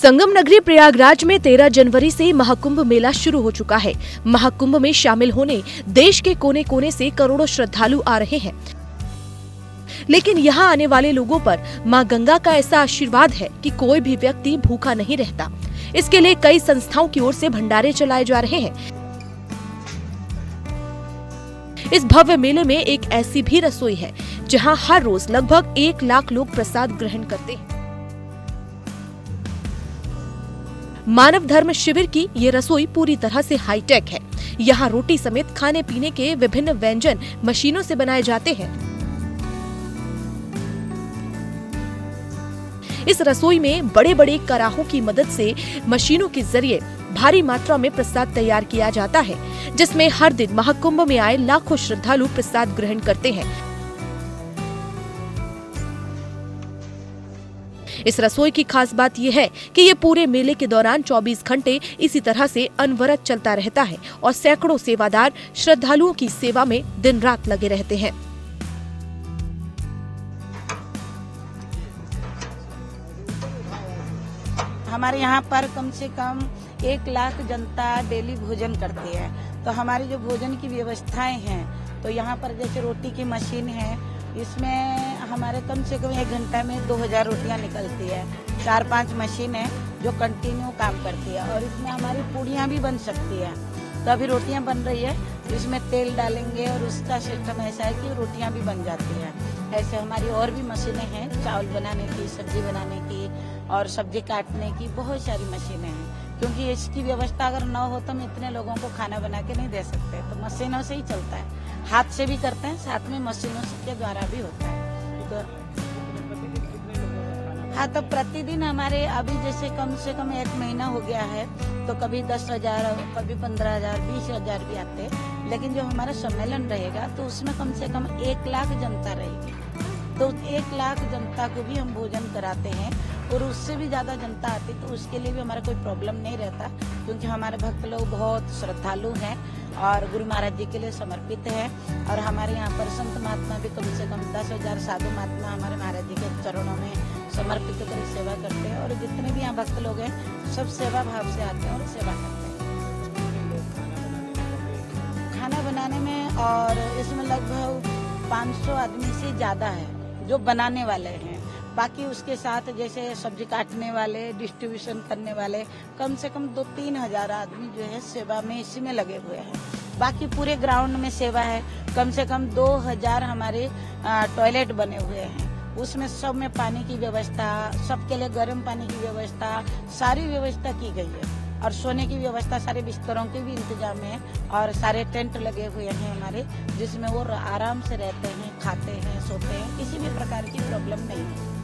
संगम नगरी प्रयागराज में 13 जनवरी से महाकुंभ मेला शुरू हो चुका है। महाकुंभ में शामिल होने देश के कोने कोने से करोड़ों श्रद्धालु आ रहे हैं। लेकिन यहाँ आने वाले लोगों पर मां गंगा का ऐसा आशीर्वाद है कि कोई भी व्यक्ति भूखा नहीं रहता। इसके लिए कई संस्थाओं की ओर से भंडारे चलाए जा रहे हैं। इस भव्य मेले में एक ऐसी भी रसोई है जहां हर रोज लगभग 1 लाख लोग प्रसाद ग्रहण करते हैं। मानव धर्म शिविर की ये रसोई पूरी तरह से हाईटेक है। यहाँ रोटी समेत खाने पीने के विभिन्न व्यंजन मशीनों से बनाए जाते हैं। इस रसोई में बड़े बड़े कराहों की मदद से मशीनों के जरिए भारी मात्रा में प्रसाद तैयार किया जाता है, जिसमें हर दिन महाकुंभ में आए लाखों श्रद्धालु प्रसाद ग्रहण करते हैं। इस रसोई की खास बात यह है कि ये पूरे मेले के दौरान 24 घंटे इसी तरह से अनवरत चलता रहता है और सैकड़ों सेवादार श्रद्धालुओं की सेवा में दिन रात लगे रहते हैं। हमारे यहाँ पर कम से कम 1 लाख जनता डेली भोजन करती है। तो हमारी जो भोजन की व्यवस्थाएं हैं, तो यहाँ पर जैसे रोटी की मशीन है, इसमें हमारे कम से कम 1 घंटा में 2000 रोटियां निकलती है। 4-5 मशीन है जो कंटिन्यू काम करती है और इसमें हमारी पूड़ियाँ भी बन सकती है। तो अभी रोटियाँ बन रही है, इसमें तेल डालेंगे और उसका सिस्टम ऐसा है कि रोटियाँ भी बन जाती है। ऐसे हमारी और भी मशीनें हैं, चावल बनाने की, सब्जी बनाने की और सब्जी काटने की, बहुत सारी मशीनें हैं। क्योंकि इसकी व्यवस्था अगर न हो तो हम इतने लोगों को खाना बना के नहीं दे सकते। तो मशीनों से ही चलता है, हाथ से भी करते हैं, साथ में मशीनों के द्वारा भी होता है। तो हाँ, तो प्रतिदिन हमारे अभी जैसे कम से कम 1 महीना हो गया है, तो कभी 10,000, कभी 15,000, 20,000 भी आते हैं। लेकिन जो हमारा सम्मेलन रहेगा तो उसमें कम से कम 1 लाख जनता रहेगी। तो 1 लाख जनता को भी हम भोजन कराते हैं और उससे भी ज्यादा जनता आती, तो उसके लिए भी हमारा कोई प्रॉब्लम नहीं रहता। क्योंकि हमारे भक्त लोग बहुत श्रद्धालु हैं और गुरु महाराज जी के लिए समर्पित है। और हमारे यहाँ पर संत महात्मा भी कम से कम 10,000 साधु महात्मा हमारे महाराज जी के चरणों में समर्पित होकर सेवा करते हैं। और जितने भी यहाँ भक्त लोग हैं सब सेवा भाव से आते हैं और सेवा करते हैं। खाना बनाने में और इसमें लगभग 500 आदमी से ज्यादा है जो बनाने वाले हैं। बाकी उसके साथ जैसे सब्जी काटने वाले, डिस्ट्रीब्यूशन करने वाले, कम से कम 2-3 हजार आदमी जो है सेवा में इसी में लगे हुए हैं। बाकी पूरे ग्राउंड में सेवा है। कम से कम 2000 हमारे टॉयलेट बने हुए हैं। उसमें सब में पानी की व्यवस्था, सबके लिए गर्म पानी की व्यवस्था, सारी व्यवस्था की गई है। और सोने की व्यवस्था, सारे बिस्तरों के भी इंतजाम है और सारे टेंट लगे हुए हैं हमारे, जिसमें वो आराम से रहते हैं, खाते हैं, सोते हैं। किसी भी प्रकार की प्रॉब्लम नहीं है।